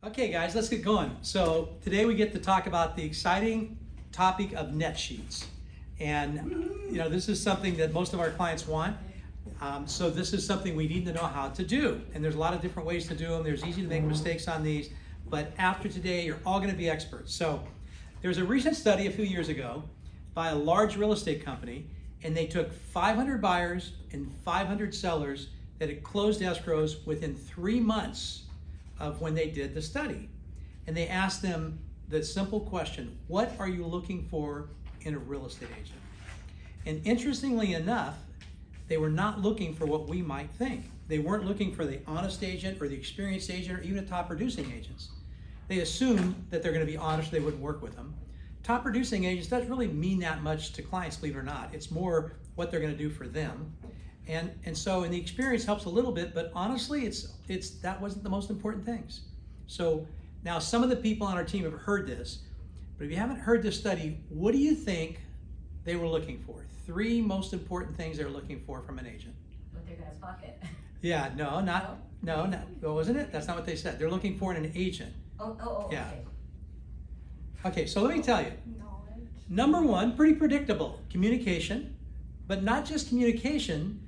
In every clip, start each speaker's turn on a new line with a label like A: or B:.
A: Okay guys, let's get going. So today we get to talk about the exciting topic of net sheets. And this is something that most of our clients want. So this is something we need to know how to do. And there's a lot of different ways to do them. There's easy to make mistakes on these, but after today, you're all gonna be experts. So there's a recent study a few years ago by a large real estate company, and they took 500 buyers and 500 sellers that had closed escrows within 3 months of when they did the study. And they asked them the simple question, what are you looking for in a real estate agent? And interestingly enough, they were not looking for what we might think. They weren't looking for the honest agent or the experienced agent or even the top producing agents. They assume that they're gonna be honest, they wouldn't work with them. Top producing agents doesn't really mean that much to clients, believe it or not. It's more what they're gonna do for them. And so, the experience helps a little bit, but honestly, that wasn't the most important things. So now some of the people on our team have heard this, but if you haven't heard this study, what do you think they were looking for? 3 most important things they're looking for from an agent.
B: What they're gonna pocket.
A: Yeah, no, wasn't it? That's not what they said. They're looking for an agent.
B: Oh,
A: Yeah.
B: okay.
A: Okay, so let me tell you.
C: Knowledge.
A: Number 1, pretty predictable, communication, but not just communication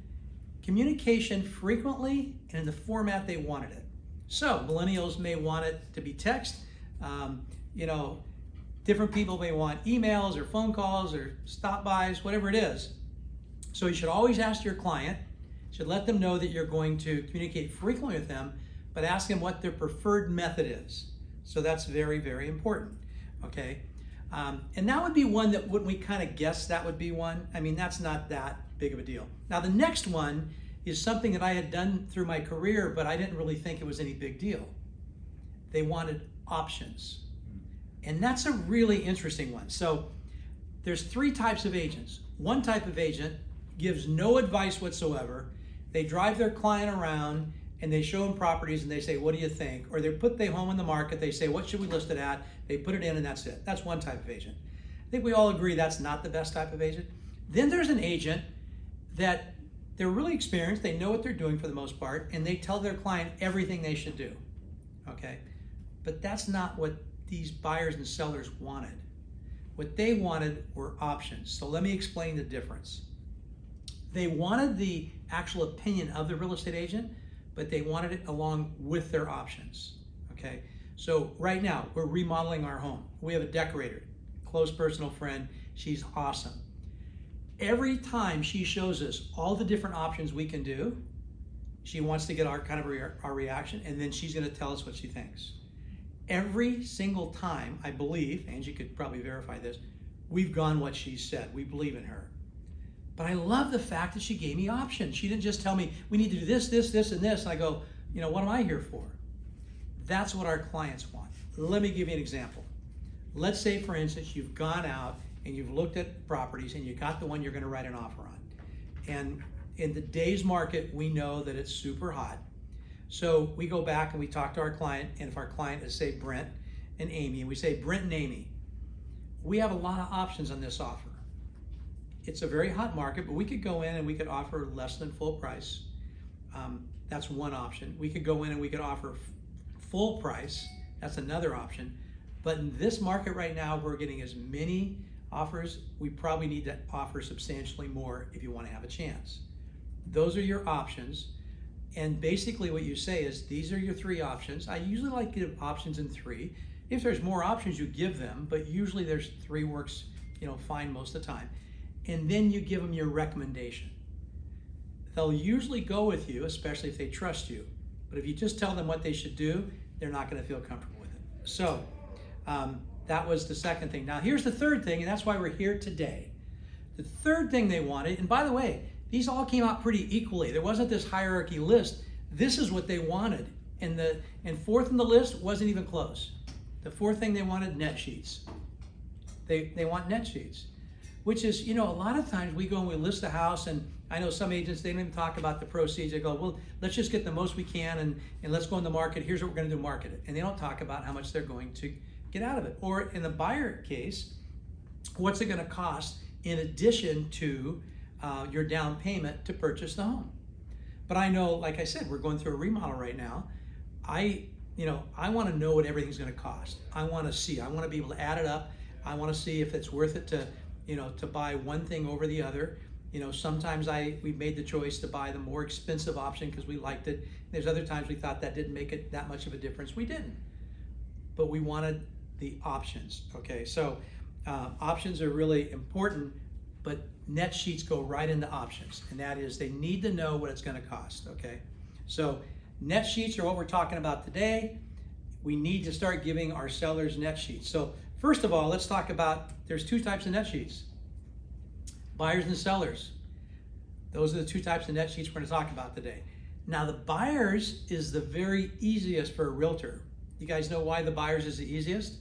A: frequently and in the format they wanted it. So millennials may want it to be text, different people may want emails or phone calls or stop bys, whatever it is. So you should always ask your client, you should let them know that you're going to communicate frequently with them, but ask them what their preferred method is. So that's very, very important, okay? And that would be one that, wouldn't we kind of guess that would be one? I mean, that's not that big of a deal. Now the next one is something that I had done through my career, but I didn't really think it was any big deal. They wanted options. And that's a really interesting one. So there's 3 types of agents. One type of agent gives no advice whatsoever. They drive their client around and they show them properties and they say, what do you think? Or they put their home in the market, they say, what should we list it at? They put it in and that's it. That's one type of agent. I think we all agree that's not the best type of agent. Then there's an agent that they're really experienced, they know what they're doing for the most part, and they tell their client everything they should do, okay? But that's not what these buyers and sellers wanted. What they wanted were options. So let me explain the difference. They wanted the actual opinion of the real estate agent, but they wanted it along with their options, okay? So right now, we're remodeling our home. We have a decorator, close personal friend, she's awesome. Every time she shows us all the different options we can do, she wants to get our reaction, and then she's gonna tell us what she thinks. Every single time, I believe, Angie could probably verify this, we've gone what she said. We believe in her. But I love the fact that she gave me options. She didn't just tell me, we need to do this, this, this, and this. And I go, what am I here for? That's what our clients want. Let me give you an example. Let's say, for instance, you've gone out and you've looked at properties and you got the one you're gonna write an offer on. And in today's market, we know that it's super hot. So we go back and we talk to our client, and if our client is, say, Brent and Amy, and we say, Brent and Amy, we have a lot of options on this offer. It's a very hot market, but we could go in and we could offer less than full price. That's one option. We could go in and we could offer full price. That's another option. But in this market right now, we're getting as many offers, we probably need to offer substantially more if you want to have a chance. Those are your options. And basically what you say is, these are your 3 options. I usually like to give options in 3. If there's more options, you give them, but usually there's 3 works, fine most of the time. And then you give them your recommendation. They'll usually go with you, especially if they trust you. But if you just tell them what they should do, they're not gonna feel comfortable with it. So that was the second thing. Now here's the third thing, and that's why we're here today. The third thing they wanted, and by the way, these all came out pretty equally. There wasn't this hierarchy list. This is what they wanted. And fourth on the list wasn't even close. The 4th thing they wanted, net sheets. They want net sheets, which is, a lot of times we go and we list the house, and I know some agents, they don't even talk about the proceeds. They go, well, let's just get the most we can and let's go in the market. Here's what we're gonna do, market it. And they don't talk about how much they're going to get out of it. Or in the buyer case, what's it gonna cost in addition to your down payment to purchase the home. But I know, like I said, we're going through a remodel right now. I want to know what everything's going to cost. I want to see. I want to be able to add it up. I want to see if it's worth it to buy one thing over the other. Sometimes we made the choice to buy the more expensive option because we liked it. There's other times we thought that didn't make it that much of a difference. We didn't, but we wanted the options. Okay, so options are really important, but net sheets go right into options, and that is they need to know what it's going to cost. Okay, so net sheets are what we're talking about today. We need to start giving our sellers net sheets. So first of all, let's talk about, there's two types of net sheets. Buyers and sellers. Those are the two types of net sheets we're going to talk about today. Now the buyers is the very easiest for a realtor. You guys know why the buyers is the easiest?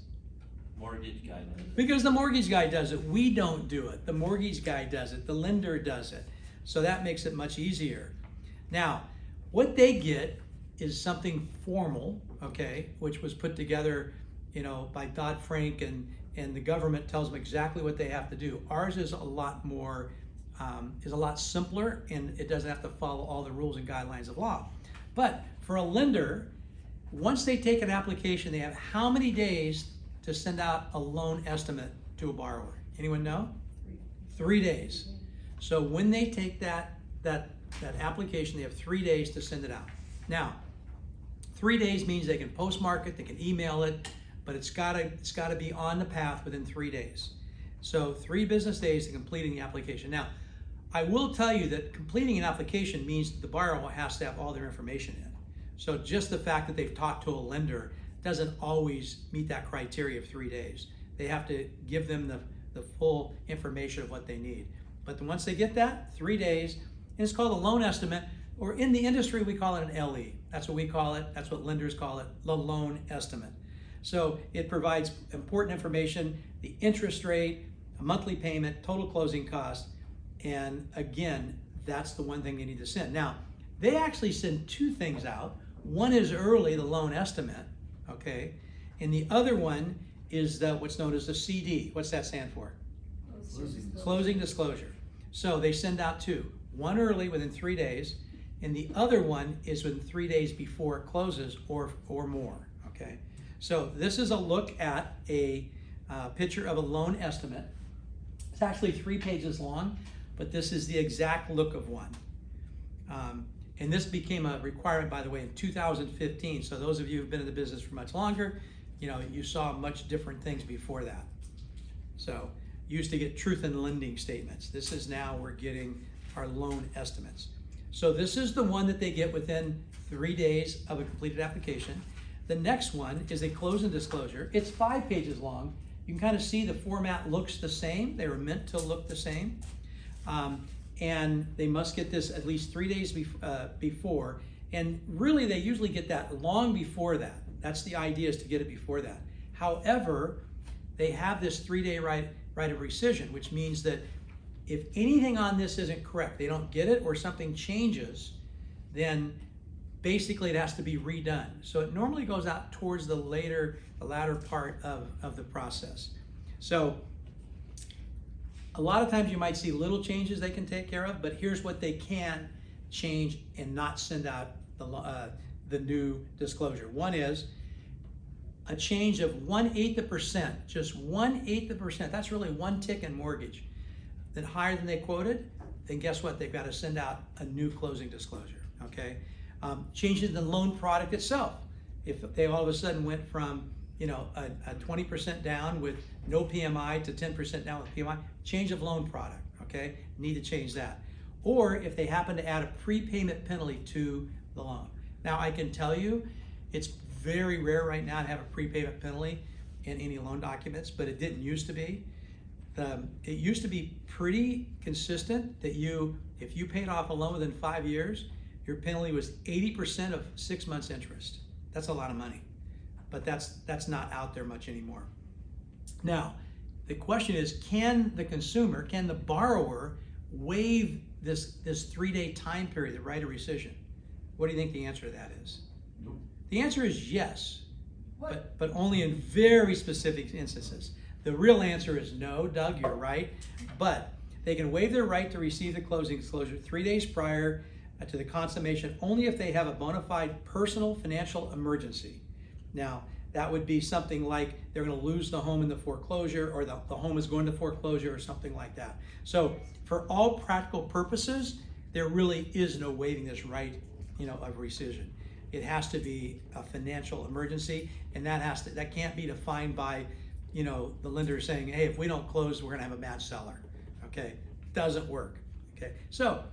C: Mortgage guy does it.
A: Because the mortgage guy does it. We don't do it. The mortgage guy does it. The lender does it. So that makes it much easier. Now, what they get is something formal, okay, which was put together, by Dodd-Frank, and the government tells them exactly what they have to do. Ours is a lot more, is a lot simpler, and it doesn't have to follow all the rules and guidelines of law. But for a lender, once they take an application, they have how many days to send out a loan estimate to a borrower? Anyone know? 3 days. So when they take that application, they have 3 days to send it out. Now, 3 days means they can postmark it, they can email it, but it's gotta be on the path within 3 days. So 3 business days to completing the application. Now, I will tell you that completing an application means that the borrower has to have all their information in. So just the fact that they've talked to a lender doesn't always meet that criteria of 3 days. They have to give them the full information of what they need. But once they get that, 3 days, and it's called a loan estimate, or in the industry we call it an LE. That's what we call it, that's what lenders call it, the loan estimate. So it provides important information, the interest rate, a monthly payment, total closing cost, and again, that's the one thing they need to send. Now, they actually send 2 things out. One is early, the loan estimate, okay? And the other one is what's known as the CD. What's that stand for? Closing disclosure. So they send out 2. One early within 3 days, and the other one is within 3 days before it closes or more, okay? So this is a look at a picture of a loan estimate. It's actually 3 pages long, but this is the exact look of one. And this became a requirement, by the way, in 2015. So those of you who've been in the business for much longer, you saw much different things before that. So you used to get truth in lending statements. This is now we're getting our loan estimates. So this is the one that they get within 3 days of a completed application. The next one is a closing disclosure. It's 5 pages long. You can kind of see the format looks the same. They were meant to look the same. And they must get this at least 3 days before. And really, they usually get that long before that. That's the idea, is to get it before that. However, they have this 3-day right of rescission, which means that if anything on this isn't correct, they don't get it or something changes, then basically it has to be redone. So it normally goes out towards the latter part of the process. So a lot of times you might see little changes they can take care of, but here's what they can change and not send out the new disclosure. One is a change of 1/8%, just 1/8%. That's really 1 tick in mortgage. Then higher than they quoted, then guess what? They've got to send out a new closing disclosure, okay? Changes in the loan product itself. If they all of a sudden went from a 20% down with no PMI to 10% down with PMI, change of loan product, okay? Need to change that. Or if they happen to add a prepayment penalty to the loan. Now I can tell you, it's very rare right now to have a prepayment penalty in any loan documents, but it didn't used to be. It used to be pretty consistent that if you paid off a loan within 5 years, your penalty was 80% of 6 months interest. That's a lot of money, but that's not out there much anymore. Now, the question is, can the borrower waive this 3-day time period, the right of rescission? What do you think the answer to that is?
C: Nope.
A: The answer is yes, but only in very specific instances. The real answer is no, Doug, you're right, but they can waive their right to receive the closing disclosure 3 days prior to the consummation only if they have a bona fide personal financial emergency. Now, that would be something like they're going to lose the home in the foreclosure, or the home is going to foreclosure, or something like that. So for all practical purposes, there really is no waiving this right, of rescission. It has to be a financial emergency, and that can't be defined by, the lender saying, hey, if we don't close, we're going to have a bad seller. Okay, doesn't work. Okay, so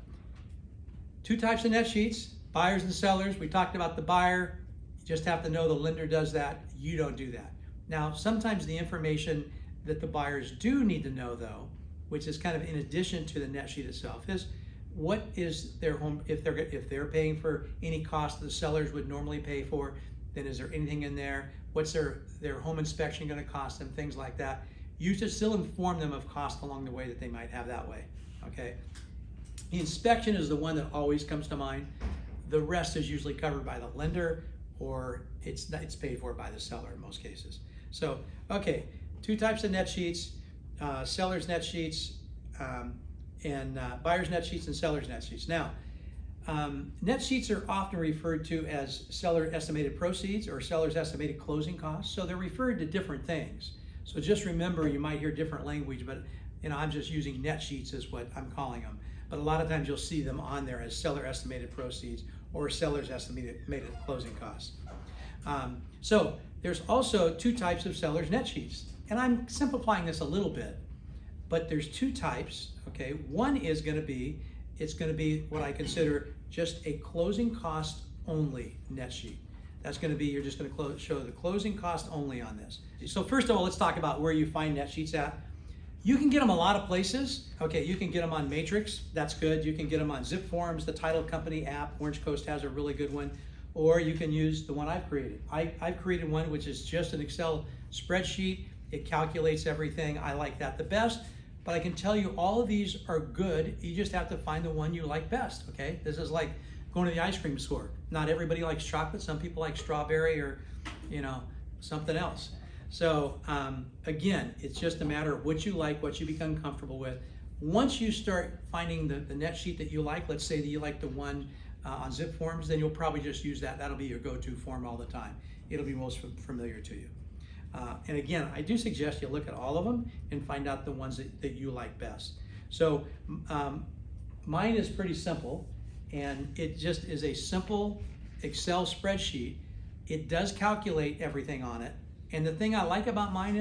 A: 2 types of net sheets: buyers and sellers. We talked about the buyer. You just have to know the lender does that. You don't do that. Now, sometimes the information that the buyers do need to know, though, which is kind of in addition to the net sheet itself, is what is their home, if they're paying for any cost the sellers would normally pay for, then is there anything in there? What's their home inspection going to cost them? Things like that. You should still inform them of cost along the way that they might have that way. Okay. The inspection is the one that always comes to mind. The rest is usually covered by the lender, or it's paid for by the seller in most cases. So, okay, 2 types of net sheets: seller's net sheets, and buyer's net sheets and seller's net sheets. Now, net sheets are often referred to as seller estimated proceeds or seller's estimated closing costs. So they're referred to different things. So just remember, you might hear different language, but I'm just using net sheets as what I'm calling them. But a lot of times you'll see them on there as seller estimated proceeds or seller's estimated closing costs. So there's also 2 types of seller's net sheets. And I'm simplifying this a little bit, but there's 2 types, okay? One is going to be, what I consider just a closing cost only net sheet. That's going to be, you're just going to show the closing cost only on this. So first of all, let's talk about where you find net sheets at. You can get them a lot of places. Okay, you can get them on Matrix, that's good. You can get them on Zip Forms, the title company app. Orange Coast has a really good one. Or you can use the one I've created. I've created one which is just an Excel spreadsheet. It calculates everything. I like that the best. But I can tell you all of these are good. You just have to find the one you like best, okay? This is like going to the ice cream store. Not everybody likes chocolate. Some people like strawberry or, something else. So again, it's just a matter of what you like, what you become comfortable with. Once you start finding the net sheet that you like, let's say that you like the one on Zip Forms, then you'll probably just use that. That'll be your go-to form all the time. It'll be most familiar to you. And again, I do suggest you look at all of them and find out the ones that you like best. So mine is pretty simple, and it just is a simple Excel spreadsheet. It does calculate everything on it. And the thing I like about mine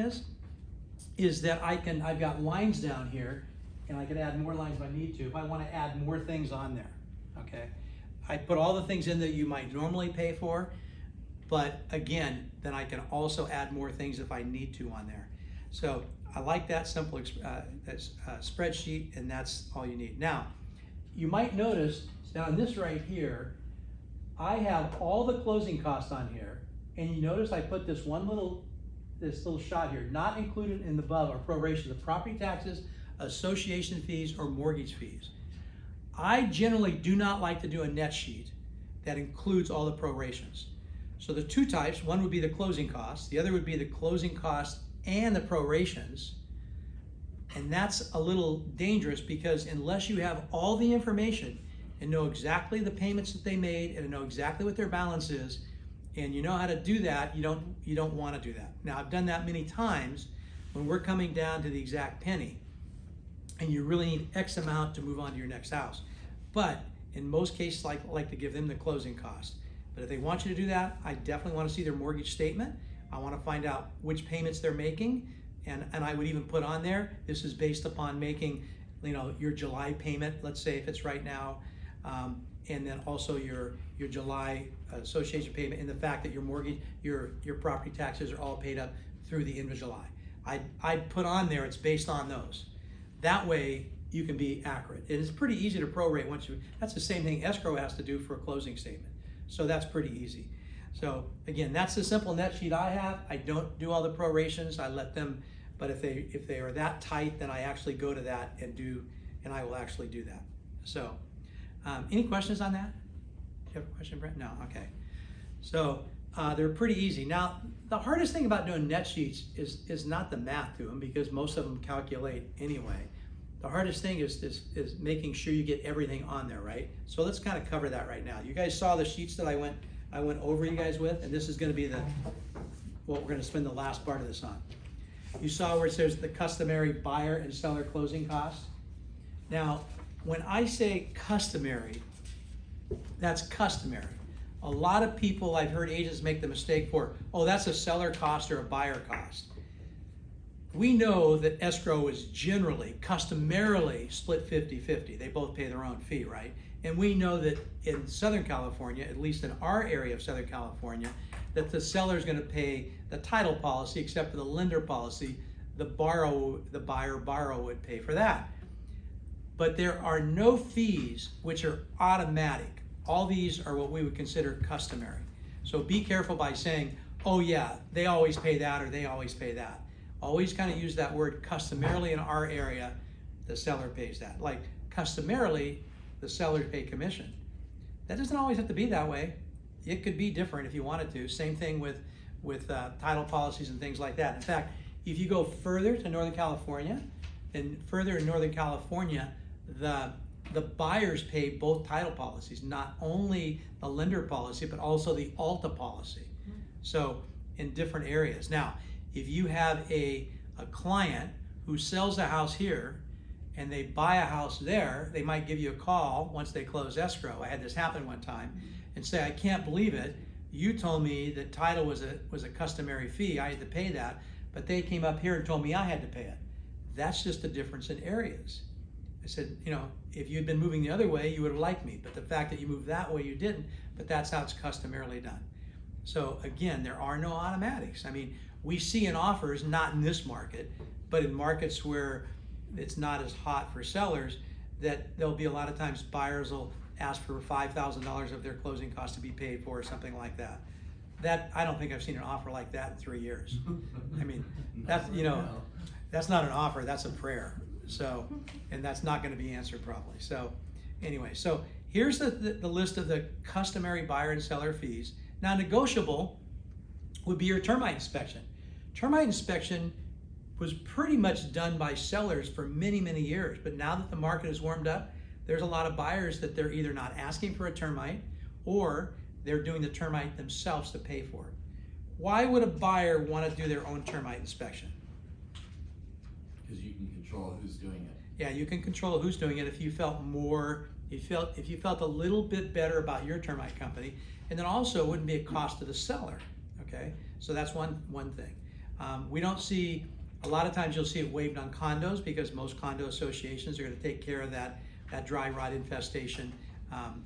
A: is that I've got lines down here, and I can add more lines if I need to, if I want to add more things on there, okay? I put all the things in that you might normally pay for, but again, then I can also add more things if I need to on there. So I like that simple spreadsheet, and that's all you need. Now, you might notice down this right here, I have all the closing costs on here, and you notice I put this little shot here, not included in the above are prorations of property taxes, association fees, or mortgage fees. I generally do not like to do a net sheet that includes all the prorations. So the 2 types, one would be the closing costs, the other would be the closing costs and the prorations. And that's a little dangerous because unless you have all the information and know exactly the payments that they made and know exactly what their balance is, and you know how to do that, you don't want to do that. Now, I've done that many times when we're coming down to the exact penny and you really need X amount to move on to your next house. But in most cases, I like to give them the closing cost. But if they want you to do that, I definitely want to see their mortgage statement. I want to find out which payments they're making. And I would even put on there, this is based upon making, your July payment, let's say if it's right now, and then also your July association payment, and the fact that your mortgage, your property taxes are all paid up through the end of July. I'd put on there, it's based on those. That way you can be accurate. It is pretty easy to prorate that's the same thing escrow has to do for a closing statement. So that's pretty easy. So again, that's the simple net sheet I have. I don't do all the prorations. I let them, but if they are that tight, then I actually go to that and I will actually do that. So any questions on that? Do you have a question, Brent? No, okay. So they're pretty easy. Now, the hardest thing about doing net sheets is not the math to them, because most of them calculate anyway. The hardest thing is making sure you get everything on there, right? So let's kind of cover that right now. You guys saw the sheets that I went over you guys with, and this is going to be what we're gonna spend the last part of this on. You saw where it says the customary buyer and seller closing costs? Now, when I say customary, that's customary. A lot of people, I've heard agents make the mistake for, oh, that's a seller cost or a buyer cost. We know that escrow is generally, customarily split 50-50. They both pay their own fee, right? And we know that in Southern California, at least in our area of Southern California, that the seller's gonna pay the title policy, except for the lender policy, the buyer would pay for that. But there are no fees which are automatic. All these are what we would consider customary. So be careful by saying, oh yeah, they always pay that or they always pay that. Always kind of use that word customarily in our area, the seller pays that. Like customarily, the sellers pay commission. That doesn't always have to be that way. It could be different if you wanted to. Same thing with title policies and things like that. In fact, if you go further to Northern California, and further in Northern California, the buyers pay both title policies, not only the lender policy, but also the Alta policy. So in different areas. Now, if you have a client who sells a house here and they buy a house there, they might give you a call once they close escrow. I had this happen one time and say, I can't believe it. You told me that title was a customary fee. I had to pay that, but they came up here and told me I had to pay it. That's just a difference in areas. I said, you know, if you'd been moving the other way, you would have liked me, but the fact that you moved that way, you didn't, but that's how it's customarily done. So again, there are no automatics. I mean, we see in offers, not in this market, but in markets where it's not as hot for sellers, that there'll be a lot of times buyers will ask for $5,000 of their closing costs to be paid for or something like that. That, I don't think I've seen an offer like that in 3 years. I mean, that's, you know, that's not an offer, that's a prayer. So, and that's not gonna be answered probably. So anyway, so here's the list of the customary buyer and seller fees. Now negotiable would be your termite inspection. Termite inspection was pretty much done by sellers for many, many years, but now that the market has warmed up, there's a lot of buyers that they're either not asking for a termite or they're doing the termite themselves to pay for it. Why would a buyer want to do their own termite inspection?
C: Because you can control who's doing it.
A: Yeah, you can control who's doing it if you felt a little bit better about your termite company, and then also it wouldn't be a cost to the seller. Okay, so that's one thing. We don't see, a lot of times you'll see it waived on condos because most condo associations are going to take care of that dry rot infestation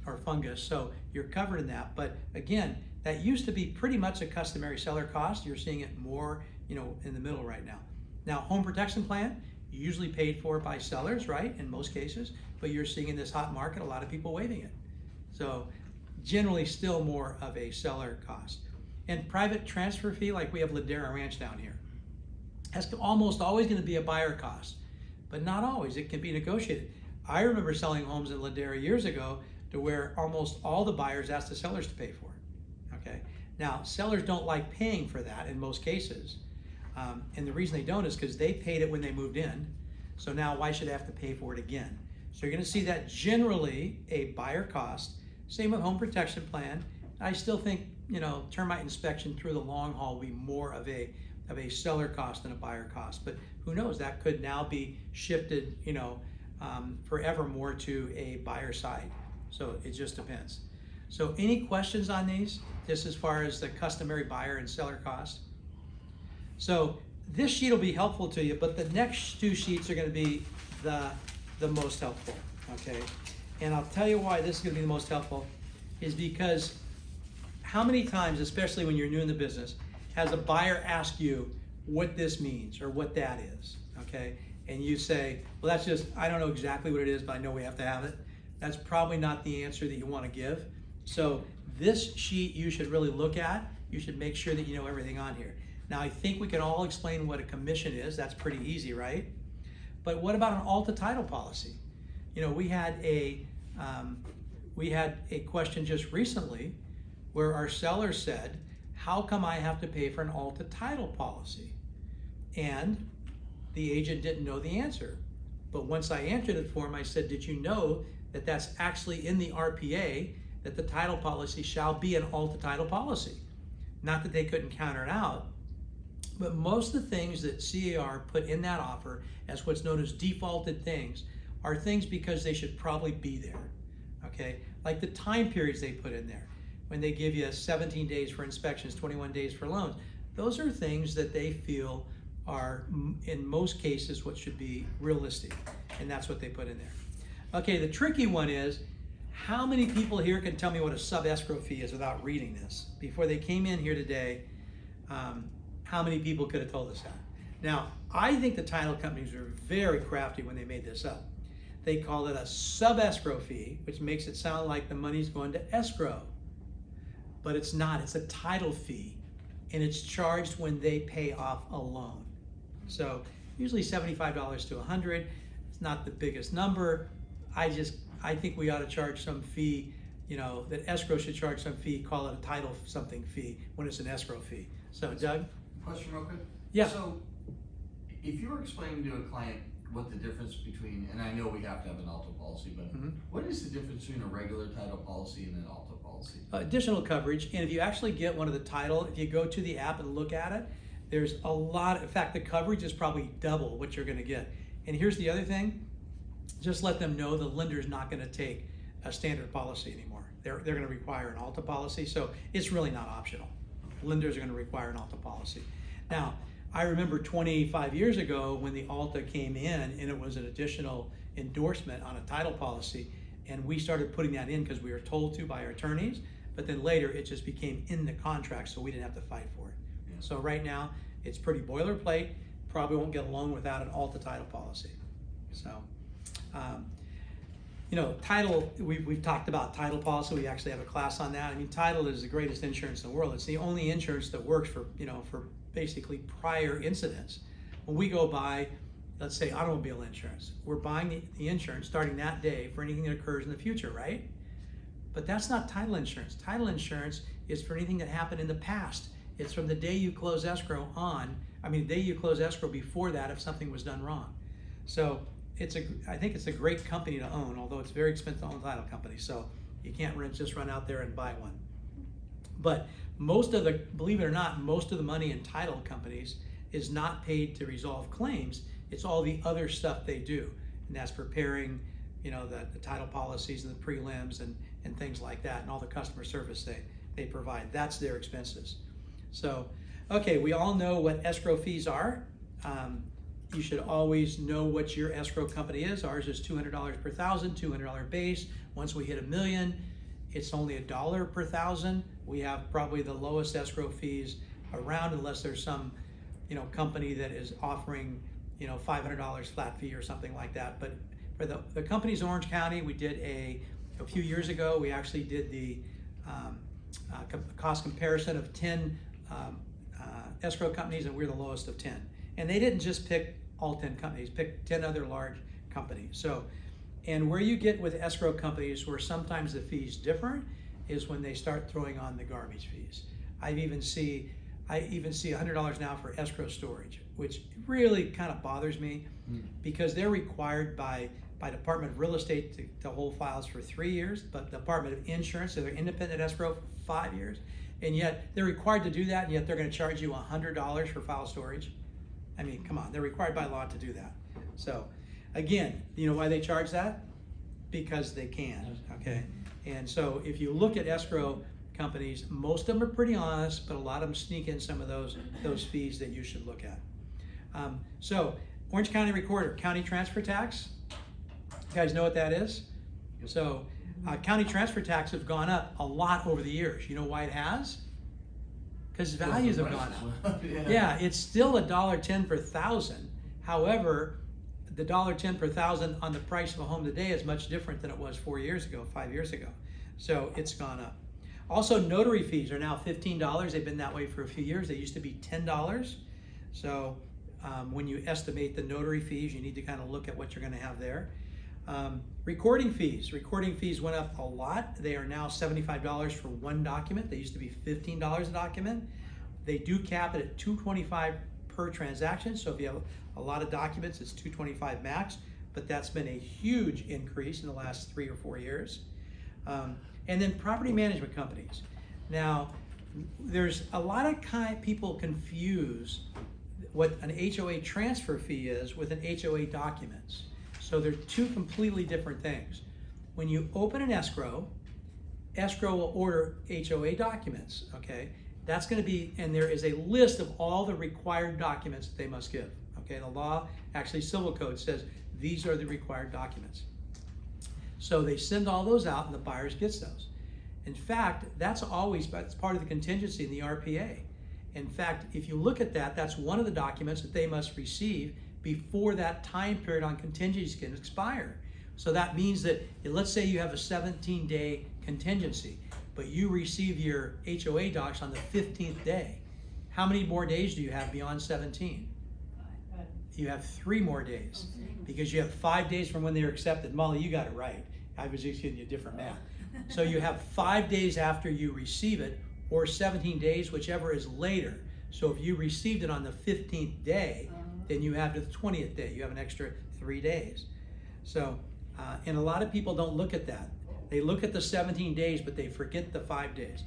A: or fungus, so you're covered in that. But again, that used to be pretty much a customary seller cost. You're seeing it more, you know, in the middle right now. Now, home protection plan, usually paid for by sellers, right, in most cases, but you're seeing in this hot market a lot of people waiving it. So generally still more of a seller cost. And private transfer fee, like we have Ladera Ranch down here, that's almost always going to be a buyer cost, but not always. It can be negotiated. I remember selling homes in Ladera years ago to where almost all the buyers asked the sellers to pay for it. Okay. Now, sellers don't like paying for that in most cases. And the reason they don't is because they paid it when they moved in. So now why should they have to pay for it again? So you're going to see that generally a buyer cost. Same with home protection plan. I still think, you know, termite inspection through the long haul will be more of a seller cost than a buyer cost. But who knows? That could now be shifted, you know, forever more to a buyer side. So it just depends. So any questions on these, just as far as the customary buyer and seller cost? So this sheet will be helpful to you, but the next two sheets are going to be the most helpful, okay? And I'll tell you why this is going to be the most helpful is because how many times, especially when you're new in the business, has a buyer ask you what this means or what that is, okay? And you say, well, that's just, I don't know exactly what it is, but I know we have to have it. That's probably not the answer that you want to give. So this sheet you should really look at. You should make sure that you know everything on here. Now, I think we can all explain what a commission is. That's pretty easy, right? But what about an Alta title policy? You know, we had a question just recently where our seller said, how come I have to pay for an Alta title policy? And the agent didn't know the answer. But once I answered it for him, I said, did you know that that's actually in the RPA, that the title policy shall be an Alta title policy? Not that they couldn't counter it out, But most of the things that CAR put in that offer as what's known as defaulted things are things because they should probably be there, okay? Like the time periods they put in there. When they give you 17 days for inspections, 21 days for loans, those are things that they feel are, in most cases, what should be realistic, and that's what they put in there. Okay, the tricky one is, how many people here can tell me what a sub-escrow fee is without reading this? Before they came in here today, how many people could have told us that? Now, I think the title companies were very crafty when they made this up. They called it a sub-escrow fee, which makes it sound like the money's going to escrow. But it's not, it's a title fee, and it's charged when they pay off a loan. So usually $75 to $100, it's not the biggest number. I think we ought to charge some fee, that escrow should charge some fee, call it a title something fee when it's an escrow fee. So Doug?
C: Question real quick?
A: Yeah.
C: So, if you were explaining to a client what the difference between, and I know we have to have an Alta policy, but what is the difference between a regular title policy and an Alta policy?
A: Additional coverage, and if you actually get one of the title, if you go to the app and look at it, there's a lot, in fact, the coverage is probably double what you're gonna get. And here's the other thing, just let them know the lender's not gonna take a standard policy anymore. They're gonna require an Alta policy, so it's really not optional. Lenders are gonna require an Alta policy. Now, I remember 25 years ago when the Alta came in and it was an additional endorsement on a title policy, and we started putting that in because we were told to by our attorneys, but then later it just became in the contract so we didn't have to fight for it.
C: Yeah.
A: So right now, it's pretty boilerplate, probably won't get a loan without an Alta title policy. So, title, we've talked about title policy, we actually have a class on that. I mean, title is the greatest insurance in the world. It's the only insurance that works for basically prior incidents. When we go buy, let's say, automobile insurance, we're buying the insurance starting that day for anything that occurs in the future, right? But that's not title insurance. Title insurance is for anything that happened in the past. It's from the day you close escrow the day you close escrow before that if something was done wrong. So I think it's a great company to own, although it's very expensive to own a title company. So you can't just run out there and buy one. But believe it or not, most of the money in title companies is not paid to resolve claims. It's all the other stuff they do. And that's preparing, the title policies and the prelims and things like that, and all the customer service they provide. That's their expenses. So, okay, we all know what escrow fees are. You should always know what your escrow company is. Ours is $200 per thousand, $200 base. Once we hit $1 million, it's only $1 per thousand. We have probably the lowest escrow fees around, unless there's some, company that is offering, $500 flat fee or something like that. But for the company's Orange County, we did a few years ago, we actually did the cost comparison of 10 escrow companies, and we're the lowest of 10. And they didn't just pick all 10 companies, picked 10 other large companies. So, and where you get with escrow companies where sometimes the fee's different is when they start throwing on the garbage fees. I even see $100 now for escrow storage, which really kind of bothers me because they're required by Department of Real Estate to hold files for 3 years, but Department of Insurance, so they're independent escrow for 5 years, and yet they're required to do that, and yet they're going to charge you $100 for file storage. I mean, come on, they're required by law to do that. So, again, you know why they charge that? Because they can, okay? And so if you look at escrow companies, most of them are pretty honest, but a lot of them sneak in some of those fees that you should look at. So, Orange County Recorder, county transfer tax. You guys know what that is? So, county transfer tax have gone up a lot over the years. You know why it has? Because values have gone up. Yeah, it's still $1.10 per thousand. However, the $1.10 per thousand on the price of a home today is much different than it was 4 years ago, 5 years ago. So it's gone up. Also, notary fees are now $15. They've been that way for a few years. They used to be $10. So when you estimate the notary fees, you need to kind of look at what you're going to have there. Recording fees. Recording fees went up a lot. They are now $75 for one document. They used to be $15 a document. They do cap it at $225 per transaction. So if you have a lot of documents, it's $225 max. But that's been a huge increase in the last 3 or 4 years. And then property management companies. Now, there's a lot of people confuse what an HOA transfer fee is with an HOA documents. So they're two completely different things. When you open an escrow will order HOA documents, okay? That's gonna be, and there is a list of all the required documents that they must give, okay? The law, actually civil code says these are the required documents. So they send all those out and the buyers gets those. In fact, that's part of the contingency in the RPA. In fact, if you look at that, that's one of the documents that they must receive before that time period on contingency can expire. So that means that, let's say you have a 17-day contingency, but you receive your HOA docs on the 15th day. How many more days do you have beyond 17? You have 3 more days, because you have 5 days from when they were accepted. Molly, you got it right. I was just giving you different math. So you have 5 days after you receive it, or 17 days, whichever is later. So if you received it on the 15th day, then you have to the 20th day. You have an extra 3 days. So, and a lot of people don't look at that. They look at the 17 days, but they forget the 5 days.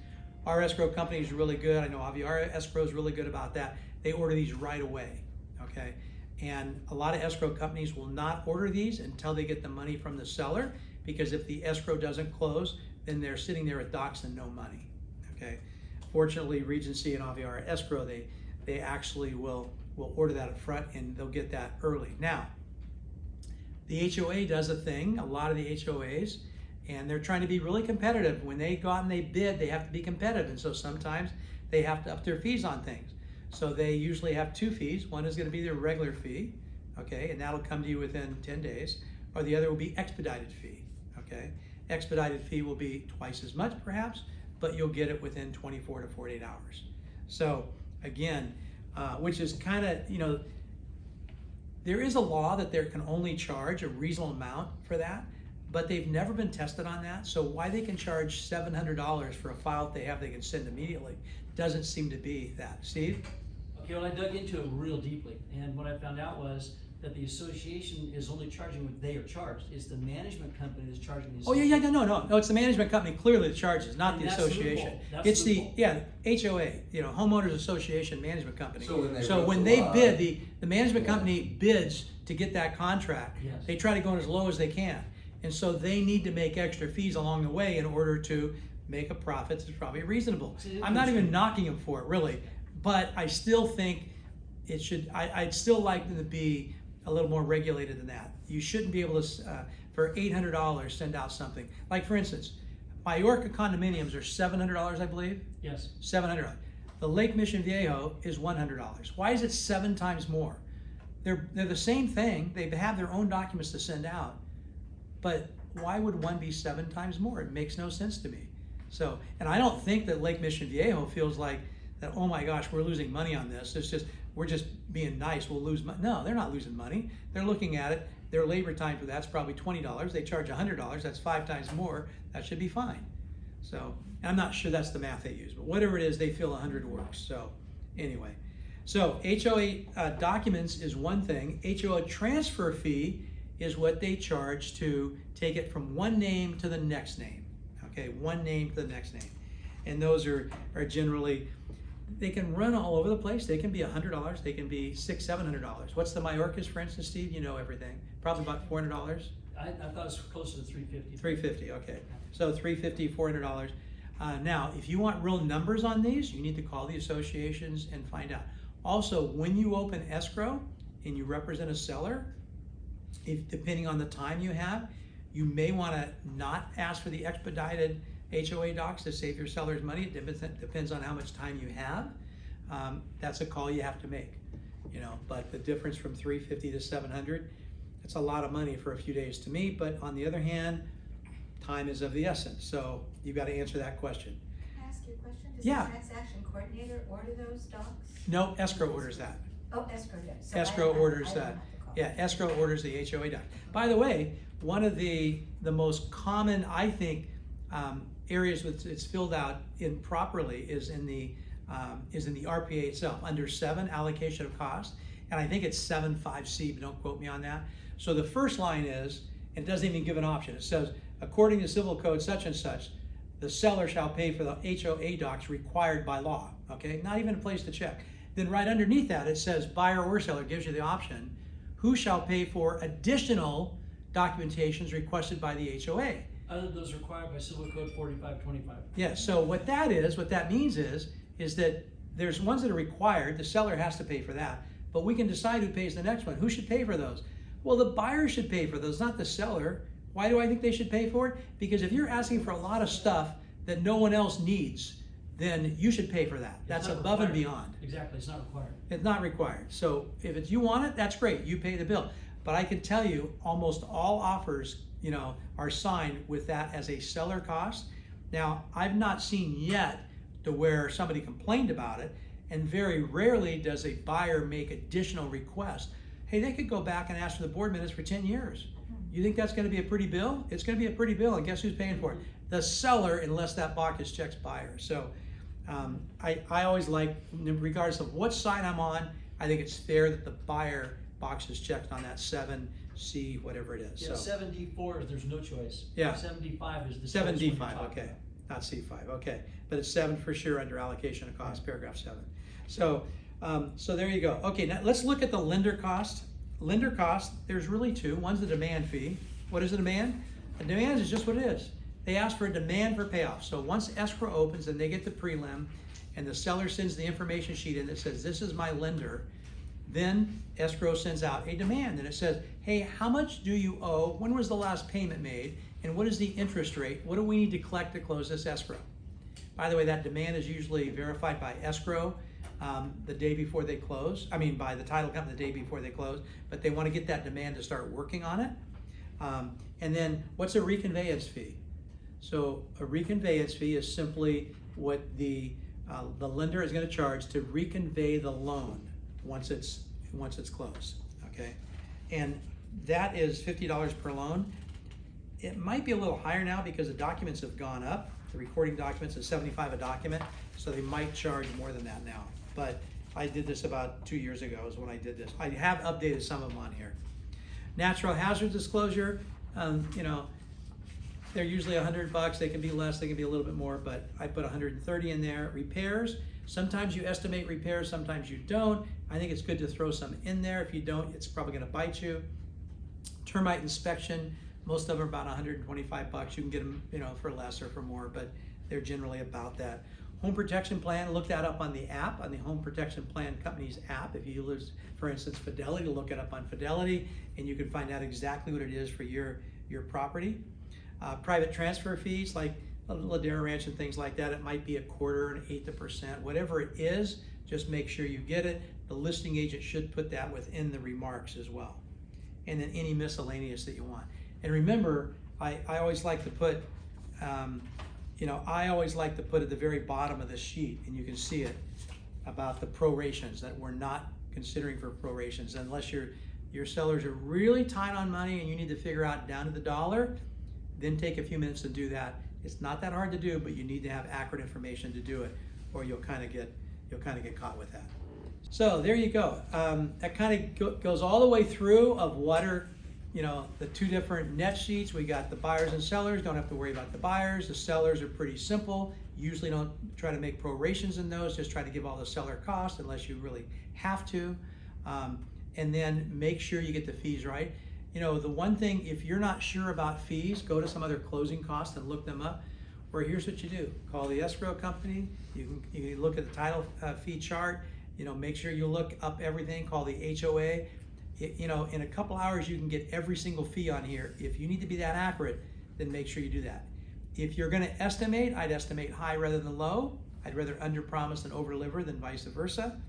A: Our escrow company is really good. I know Avi, our escrow is really good about that. They order these right away, okay? And a lot of escrow companies will not order these until they get the money from the seller, because if the escrow doesn't close, then they're sitting there with docs and no money, okay? Fortunately, Regency and Avi, our escrow, they actually will order that up front and they'll get that early. Now, the HOA does a thing, a lot of the HOAs, and they're trying to be really competitive. When they go out and they bid, they have to be competitive, and so sometimes they have to up their fees on things. So they usually have 2 fees. One is gonna be their regular fee, okay, and that'll come to you within 10 days, or the other will be expedited fee, okay? Expedited fee will be twice as much perhaps, but you'll get it within 24 to 48 hours. So again, which is kind of, there is a law that there can only charge a reasonable amount for that, but they've never been tested on that. So why they can charge $700 for a file that they can send immediately doesn't seem to be that. Steve?
D: Okay, well, I dug into it real deeply, and what I found out was that the association is only charging what they are charged. It's the management company that's charging the
A: Oh
D: association.
A: no, it's the management company clearly that charges, not
D: And
A: the
D: that's the
A: association.
D: loophole. That's
A: It's
D: the
A: the,
D: loophole.
A: HOA, Homeowners Association Management Company.
C: So
A: when they bid, the management company bids to get that contract.
D: Yes.
A: They try to go as low as they can. And so they need to make extra fees along the way in order to make a profit that's probably reasonable.
D: See,
A: I'm not even knocking them for it, really, but I still think it should, I'd still like them to be a little more regulated than that. You shouldn't be able to, for $800, send out something. Like for instance, Majorca condominiums are $700, I believe.
D: Yes.
A: $700. The Lake Mission Viejo is $100. Why is it 7 times more? They're the same thing. They have their own documents to send out, but why would one be 7 times more? It makes no sense to me. So, and I don't think that Lake Mission Viejo feels like that, oh my gosh, we're losing money on this. It's just, we're just being nice, we'll lose money. No, they're not losing money. They're looking at it, their labor time for that's probably $20. They charge $100, that's 5 times more. That should be fine. So, and I'm not sure that's the math they use, but whatever it is, they feel 100 works. So, anyway. So, HOA documents is one thing. HOA transfer fee is what they charge to take it from one name to the next name. Okay, one name to the next name. And those are generally, they can run all over the place. They can be $100, they can be $600, $700. What's the Majorcas, for instance, Steve? You know everything. Probably about $400.
D: I thought it was closer to $350.
A: $350, okay. So $350, $400. Now, if you want real numbers on these, you need to call the associations and find out. Also, when you open escrow and you represent a seller, depending on the time you have, you may want to not ask for the expedited HOA docs to save your seller's money. It depends on how much time you have. That's a call you have to make, but the difference from $350 to $700, it's a lot of money for a few days to me, but on the other hand, time is of the essence. So you've got to answer that question.
B: Can I ask you a question? Does
A: Yeah.
B: the transaction coordinator order those docs?
A: No, escrow orders that.
B: Oh, escrow does. So
A: Escrow orders
B: I don't
A: that.
B: have to call.
A: Yeah, escrow orders the HOA doc. By the way, one of the most common, I think, areas which it's filled out improperly is in the RPA itself, under 7, allocation of cost, and I think it's 7.5C, but don't quote me on that. So the first line is, and it doesn't even give an option. It says, according to civil code such and such, the seller shall pay for the HOA docs required by law. Okay, not even a place to check. then right underneath that it says buyer or seller, gives you the option, who shall pay for additional documentations requested by the HOA.
D: Other than those required by Civil Code 4525.
A: Yeah, so what that means is that there's ones that are required, the seller has to pay for that, but we can decide who pays the next one. Who should pay for those? Well, the buyer should pay for those, not the seller. Why do I think they should pay for it? Because if you're asking for a lot of stuff that no one else needs, then you should pay for that. That's
D: It's not
A: above and
D: required.
A: beyond.
D: Exactly, it's not required.
A: It's not required. So if you want it, that's great. You pay the bill. But I can tell you, almost all offers, are signed with that as a seller cost. Now, I've not seen yet to where somebody complained about it, and very rarely does a buyer make additional requests. Hey, they could go back and ask for the board minutes for 10 years. You think that's going to be a pretty bill? It's going to be a pretty bill, and guess who's paying for it? The seller, unless that box checks buyer. So I always like, regardless of what side I'm on, I think it's fair that the buyer box is checked on that 7C, whatever it is.
D: Yeah,
A: So
D: 7D4 is there's no choice.
A: Yeah.
D: 7D5 is the choice when you're
A: 7D5,
D: talking
A: okay,
D: about.
A: not C5, okay, but it's 7 for sure under allocation of cost, paragraph 7. So there you go. Okay, now let's look at the lender cost. Lender cost, there's really two. One's the demand fee. What is the demand? A demand is just what it is. They ask for a demand for payoff. So once escrow opens and they get the prelim, and the seller sends the information sheet in that says, this is my lender, then escrow sends out a demand, and it says, hey, how much do you owe? When was the last payment made? And what is the interest rate? What do we need to collect to close this escrow? By the way, that demand is usually verified by escrow the day before they close. I mean, by the title company the day before they close, but they want to get that demand to start working on it. And then what's a reconveyance fee? So a reconveyance fee is simply what the lender is going to charge to reconvey the loan once it's closed, okay? And that is $50 per loan. It might be a little higher now because the documents have gone up. The recording documents is $75 a document, so they might charge more than that now. But I did this about 2 years ago is when I did this. I have updated some of them on here. Natural hazard disclosure, they're usually $100. They can be less, they can be a little bit more, but I put 130 in there. Repairs, sometimes you estimate repairs, sometimes you don't. I think it's good to throw some in there. If you don't, it's probably gonna bite you. Termite inspection, most of them are about $125. You can get them, for less or for more, but they're generally about that. Home protection plan, look that up on the app, on the Home Protection Plan Company's app. If you use, for instance, Fidelity, look it up on Fidelity, and you can find out exactly what it is for your property. Private transfer fees, like Ladera Ranch and things like that, it might be 1/4, 1/8%, whatever it is, just make sure you get it. The listing agent should put that within the remarks as well. And then any miscellaneous that you want. And remember, I always like to put, at the very bottom of the sheet, and you can see it, about the prorations, that we're not considering for prorations unless your sellers are really tight on money and you need to figure out down to the dollar. Then take a few minutes to do that. It's not that hard to do, but you need to have accurate information to do it, or you'll kind of get caught with that. So there you go. That kind of goes all the way through of what are, the two different net sheets. We got the buyers and sellers. Don't have to worry about the buyers. The sellers are pretty simple. Usually don't try to make prorations in those. Just try to give all the seller costs unless you really have to. And then make sure you get the fees right. The one thing, if you're not sure about fees, go to some other closing costs and look them up. Or here's what you do. Call the escrow company. You can look at the title fee chart. Make sure you look up everything. Call the HOA. In a couple hours, you can get every single fee on here. If you need to be that accurate, then make sure you do that. If you're going to estimate, I'd estimate high rather than low. I'd rather under-promise and over-deliver than vice versa.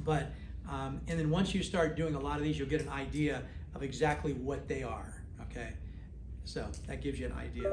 A: But, and then once you start doing a lot of these, you'll get an idea of exactly what they are, okay? So that gives you an idea.